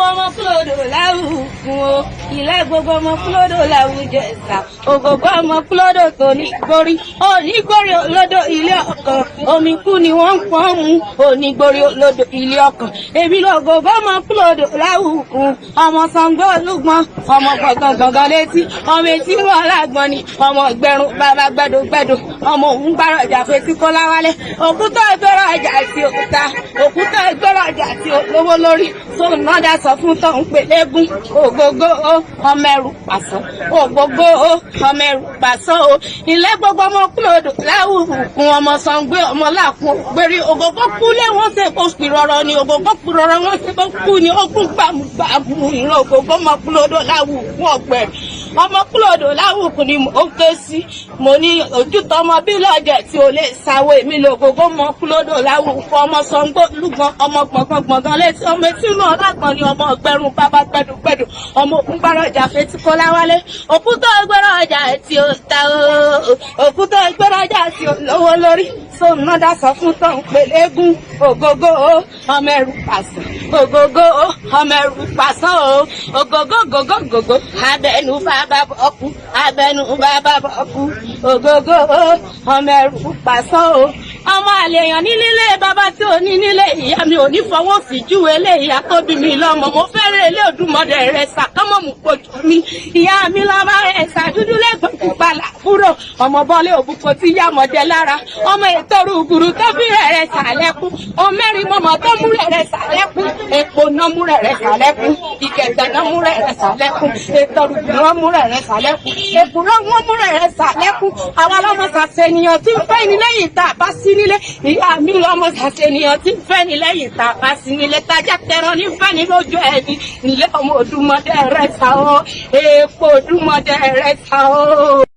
ọmọ kúlódò láwùkún o ilé gbogbo ọmọ kúlódò láwùjẹ ẹ̀sà ògògó ọmọ kúlódò tó ní gborí onígbórí olódò ilé ọkàn omi kú ni wọ́n ń pọ́n mu onígbórí olódò ilé ọkàn èmi lògògó ọmọ kúlódò láwùkún ọmọ Ṣàngó Olúgbọ́n ọmọ gbọ̀ngàn létí ọmọ etí wọn lágbọ́n ni ọmọ ìgbẹ̀rún bàbá gbẹdọgbẹdọ ọmọ òun gbàrọ̀ ọjà fetí kọ́lá wálé òkúta ìgbẹ́rọ̀ ọjà àti òkúta òkúta ìgbẹ́rọ̀ ọjà àti olówó lórí tó nọ́dà sọ fún tó ń pè légún ògógó ọmọ ẹrù pàṣọ ògógó ọmọ ẹrù pàṣọ o ilé gbogbo ọmọ kúlódò láwùkún ọmọ Ṣàngó ọmọ làkún gbèrè ògógó kú lé wọn ṣe kó pìrọrọ ni ògógó pìrọrọ wọn ṣe kó kú ni ó kún gbàmùgbàmù ìran ògógó ọmọ kúlódò láwùkún ọgbẹ ọmọ kúlódò láwùkún ni mo ké sí mo ní ojútọ ọmọ bí lọjẹ tí o lè sáwọ èmi lògógó ọmọ kúlódò láwùkún ọmọ Ṣàngó Olúgbọ́n ọmọ gbọ̀ngàn létí ọmọ etí inú ọlágbọ̀n ni ọmọ ọgbẹ̀rún bàbá gbẹdùgbẹdù ọmọ òkun gbàrọ̀ ọjà fetí kọ́lá wálé òkúta ìgbẹ́rọ̀ ọjà tí ó ta òkúta ìgbẹ́rọ̀ ọjà tí ó lówó lórí tó nọ́dà sọ fún tó ń pè légún ògógó ọmọ ẹrù pàṣọ ògógó ọmọ ẹrù pàṣọ ògógó abẹnú bàbá bọ́kú abẹnú bàbá bọ́kú ògógó ọmọ ẹrù pàṣọ ọmọ àlèyàn nílé bàbá tí ò ní nílé ìyá mi ò ní fọwọ́ sí júwe lé ìyá tó bí mi lọ́mọ mo fẹ́rẹ̀ ilé Òdùmọ̀dé rẹ̀ sàkámọ̀ mú kojú mi ìyá mi lọ́mọ rẹ̀ sàdúdú lẹ́gbọ̀n gbàlà kúrò ọmọ bọ́lé òbúkọ tí yá mọ̀jẹ lára ọmọ ètò rúgùrù tó fi rẹ̀ sàlẹ́kùn ọmọ mẹ́rin mọ̀mọ́ tó mú rẹ̀ sàlẹ́kùn èpo náà mú rẹ̀ sàlẹ́kùn ìkẹ̀tẹ̀ náà mú rẹ̀ sàlẹ́kùn ètò rúgùrù wọn mú rẹ̀ sàlẹ́kùn èkùrọ́ wọn mú rẹ̀ sàlẹ́kùn àwọn ọlọ́mọ sàṣẹ̀nìyàn tí ń fẹ́ ní lẹ́yìn tá a bá sí nílé ìyá mi lọ́mọ sàṣẹ̀nìyàn tí ń fẹ́ ní lẹ́yìn tá a bá sí nílé tájà tẹran ní fẹ́ ní lójú ẹni ilé ọmọ Òdùmọ̀dé rẹ̀ sá o èèpo Òdùmọ̀dé rẹ̀ sá o.